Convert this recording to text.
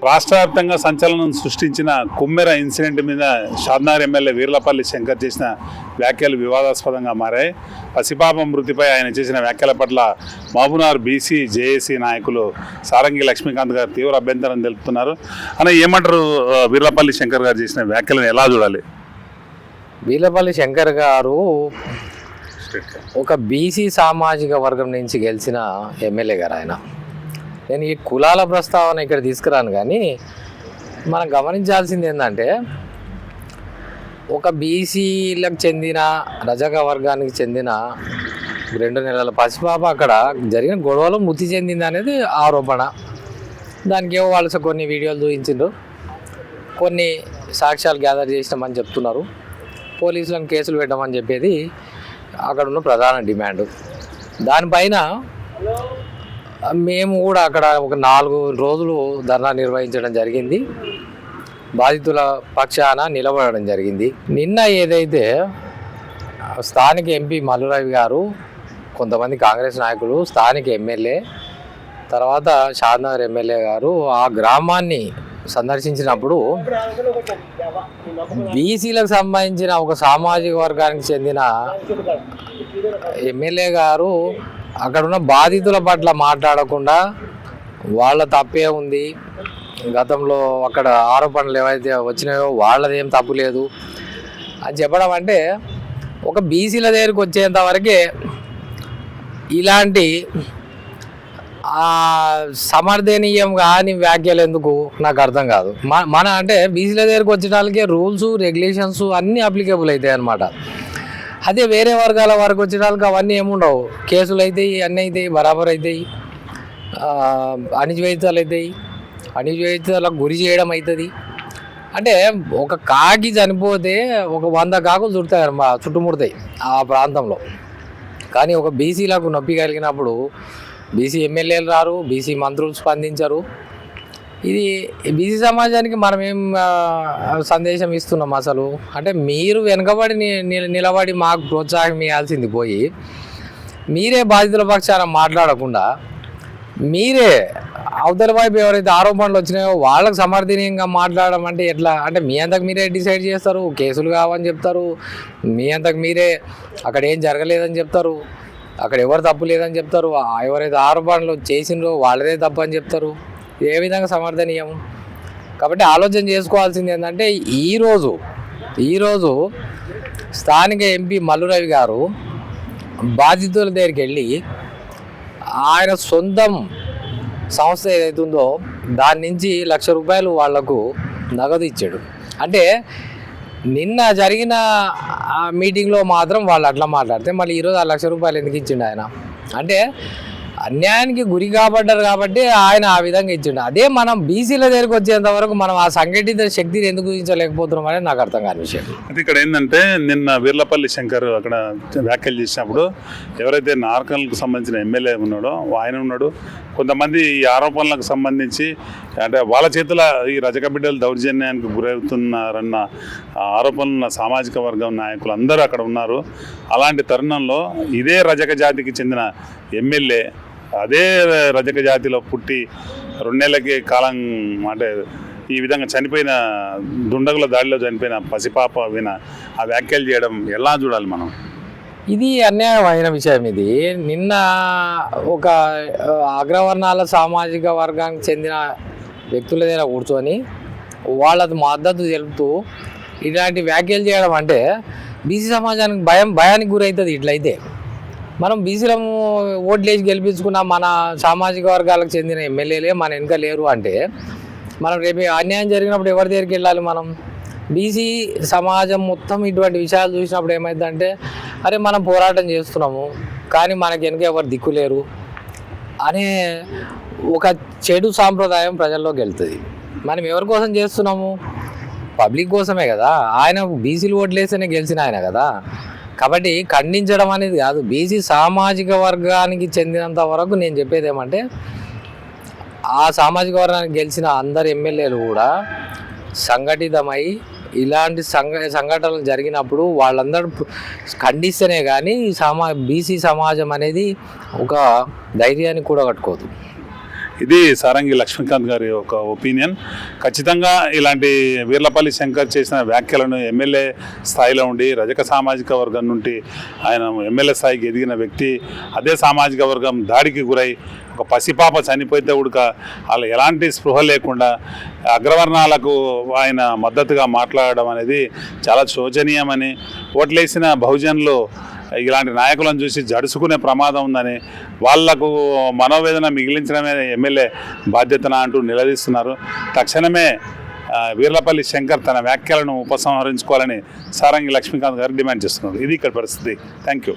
రాష్ట్ర వ్యాప్తంగా సంచలనం సృష్టించిన కుమ్మెర ఇన్సిడెంట్ మీద షాద్నగర్ ఎమ్మెల్యే వీర్లపల్లి శంకర్ చేసిన వ్యాఖ్యలు వివాదాస్పదంగా మారాయి. పసిపాప మృతిపై ఆయన చేసిన వ్యాఖ్యల పట్ల మహబూబ్నగర్ బీసీ జేఏసీ నాయకులు సారంగి లక్ష్మీకాంత్ గారు తీవ్ర అభ్యంతరం తెలుపుతున్నారు. అని ఏమంటారు? వీర్లపల్లి శంకర్ గారు చేసిన వ్యాఖ్యలను ఎలా చూడాలి? వీర్లపల్లి శంకర్ గారు ఒక బీసీ సామాజిక వర్గం నుంచి గెలిచిన ఎమ్మెల్యే గారు. నేను ఈ కులాల ప్రస్తావన ఇక్కడ తీసుకురాను, కానీ మనం గమనించాల్సింది ఏంటంటే ఒక బీసీలకు చెందిన రజక వర్గానికి చెందిన 2 నెలల పసిపాప అక్కడ జరిగిన గొడవలో మృతి చెందింది అనేది ఆరోపణ. దానికి ఏవో వాళ్ళు కొన్ని వీడియోలు చూపించారు, కొన్ని సాక్ష్యాలు గ్యాదర్ చేసినామని చెప్తున్నారు, పోలీసులను కేసులు పెట్టమని చెప్పేది అక్కడ ఉన్న ప్రధాన డిమాండ్. దానిపైన మేము కూడా అక్కడ ఒక 4 రోజులు ధర్నా నిర్వహించడం జరిగింది, బాధితుల పక్షాన నిలబడడం జరిగింది. నిన్న ఏదైతే స్థానిక ఎంపీ మల్లురవి గారు, కొంతమంది కాంగ్రెస్ నాయకులు, స్థానిక ఎమ్మెల్యే, తర్వాత షాద్నగర్ ఎమ్మెల్యే గారు ఆ గ్రామాన్ని సందర్శించినప్పుడు బీసీలకు సంబంధించిన ఒక సామాజిక వర్గానికి చెందిన ఎమ్మెల్యే గారు అక్కడ ఉన్న బాధితుల పట్ల మాట్లాడకుండా వాళ్ళ తప్పే ఉంది, గతంలో అక్కడ ఆరోపణలు ఏవైతే వచ్చినాయో వాళ్ళదేం తప్పు లేదు అని చెప్పడం అంటే ఒక బీసీల దగ్గరికి వచ్చేంత వరకే ఇలాంటి సమర్థనీయం కాని వ్యాఖ్యలు ఎందుకు నాకు అర్థం కాదు. మన అంటే బీసీల దగ్గరికి వచ్చేటానికి రూల్స్ రెగ్యులేషన్స్ అన్నీ అప్లికేబుల్ అవుతాయి అన్నమాట. అదే వేరే వర్గాల వరకు వచ్చేటానికి అవన్నీ ఏముండవు, కేసులు అవుతాయి, అన్నీ అవుతాయి, బరాబర్ అవుతాయి, అణిచివేతలు అవుతాయి, అణిచివేతలకు గురి చేయడం అవుతుంది. అంటే ఒక కాకి చనిపోతే ఒక 100 కాకులు చుట్టుముడతాయి ఆ ప్రాంతంలో. కానీ ఒక బీసీలకు నొప్పి కలిగినప్పుడు బీసీ ఎమ్మెల్యేలు రారు, బీసీ మంత్రులు స్పందించరు. ఇది బీసీ సమాజానికి మనం ఏం సందేశం ఇస్తున్నాం అసలు? అంటే మీరు వెనకబడి నిలబడి మాకు ప్రోత్సాహం ఇవ్వాల్సింది పోయి మీరే బాధితుల పక్షాన మాట్లాడకుండా మీరే అవతల వైపు ఎవరైతే ఆరోపణలు వచ్చినాయో వాళ్ళకు సమర్థనీయంగా మాట్లాడడం అంటే ఎట్లా? అంటే మీ అంతకు మీరే డిసైడ్ చేస్తారు, కేసులు కావని చెప్తారు, మీ అంతకు మీరే అక్కడ ఏం జరగలేదని చెప్తారు, అక్కడ ఎవరు తప్పు లేదని చెప్తారు, ఎవరైతే ఆరోపణలు చేసినో వాళ్ళదే తప్పు అని చెప్తారు. ఏ విధంగా సమర్థనీయం? కాబట్టి ఆలోచన చేసుకోవాల్సింది ఏంటంటే ఈరోజు స్థానిక ఎంపీ మల్లురవి గారు బాధితుల దగ్గరికి వెళ్ళి ఆయన సొంతం సంస్థ ఏదైతుందో దాని నుంచి ₹1,00,000 వాళ్లకు నగదు ఇచ్చాడు. అంటే నిన్న జరిగిన మీటింగ్లో మాత్రం వాళ్ళు అట్లా మాట్లాడితే మళ్ళీ ఈరోజు ₹1,00,000 ఎందుకు ఇచ్చిండు ఆయన? అంటే అన్యాయానికి గురి కాబడ్డారు కాబట్టి ఆయన ఆ విధంగా ఇచ్చిండు. అదే మనం బీసీల దగ్గరికి వచ్చేంత వరకు మనం ఆ సంఘటిత శక్తిని ఎందుకు ఊహించలేకపోతున్నాం అనేది నాకు అర్థం కాని విషయం. అయితే ఇక్కడ ఏంటంటే నిన్న వీర్లపల్లి శంకర్ అక్కడ వ్యాఖ్యలు చేసినప్పుడు ఎవరైతే నార్కల్కు సంబంధించిన ఎమ్మెల్యే ఉన్నాడో కొంతమంది ఈ ఆరోపణలకు సంబంధించి అంటే వాళ్ళ చేతుల ఈ రజక బిడ్డలు దౌర్జన్యానికి గురవుతున్నారన్న ఆరోపణలున్న సామాజిక వర్గం నాయకులు అందరూ అక్కడ ఉన్నారు. అలాంటి తరుణంలో ఇదే రజక జాతికి చెందిన ఎమ్మెల్యే అదే రజక జాతిలో పుట్టి 2 నెలలకి కాలం అంటే ఈ విధంగా చనిపోయిన దుండగుల దాడిలో చనిపోయిన పసిపాప విన ఆ వ్యాఖ్యలు చేయడం ఎలా చూడాలి మనం? ఇది అన్యాయమైన విషయం. ఇది నిన్న ఒక అగ్రవర్ణాల సామాజిక వర్గానికి చెందిన వ్యక్తుల దగ్గర కూర్చొని వాళ్ళది మద్దతు తెలుపుతూ ఇలాంటి వ్యాఖ్యలు చేయడం అంటే బీసీ సమాజానికి భయానికి గురవుతుంది. ఇట్లయితే మనం బీసీలము ఓట్లేసి గెలిపించుకున్న మన సామాజిక వర్గాలకు చెందిన ఎమ్మెల్యేలే మన వెనుక లేరు అంటే మనం రేపు అన్యాయం జరిగినప్పుడు ఎవరి దగ్గరికి వెళ్ళాలి? మనం బీసీ సమాజం మొత్తం ఇటువంటి విషయాలు చూసినప్పుడు ఏమైందంటే అరే మనం పోరాటం చేస్తున్నాము కానీ మనకి వెనుక ఎవరు దిక్కులేరు అనే ఒక చెడు సాంప్రదాయం ప్రజల్లోకి వెళ్తుంది. మనం ఎవరి కోసం చేస్తున్నాము? పబ్లిక్ కోసమే కదా. ఆయన బీసీలు ఓట్లేస్తేనే గెలిచిన ఆయన కదా. కాబట్టి ఖండించడం అనేది కాదు, బీసీ సామాజిక వర్గానికి చెందినంత వరకు నేను చెప్పేది ఏమంటే ఆ సామాజిక వర్గానికి గెలిచిన అందరు ఎమ్మెల్యేలు కూడా సంఘటితమై ఇలాంటి సంఘటనలు జరిగినప్పుడు వాళ్ళందరూ ఖండిస్తేనే కానీ బీసీ సమాజం అనేది ఒక ధైర్యాన్ని కూడా కట్టుకోదు. ఇది సారంగి లక్ష్మీకాంత్ గారి ఒక ఒపీనియన్. ఖచ్చితంగా ఇలాంటి వీర్లపల్లి శంకర్ చేసిన వ్యాఖ్యలను ఎమ్మెల్యే స్థాయిలో ఉండి రజక సామాజిక వర్గం నుండి ఆయన ఎమ్మెల్యే స్థాయికి ఎదిగిన వ్యక్తి, అదే సామాజిక వర్గం దాడికి గురై ఒక పసిపాప చనిపోతే ఉడక వాళ్ళు ఎలాంటి స్పృహ లేకుండా అగ్రవర్ణాలకు ఆయన మద్దతుగా మాట్లాడడం అనేది చాలా శోచనీయమని, ఓట్లేసిన బహుజనులు ఇలాంటి నాయకులను చూసి జడుచుకునే ప్రమాదం ఉందని, వాళ్లకు మనోవేదన మిగిలించడమే ఎమ్మెల్యే బాధ్యతన అంటూ నిలదీస్తున్నారు. తక్షణమే వీర్లపల్లి శంకర్ తన వ్యాఖ్యలను ఉపసంహరించుకోవాలని సారంగి లక్ష్మీకాంత్ గారు డిమాండ్ చేస్తున్నారు. ఇది ఇక్కడ పరిస్థితి. Thank you.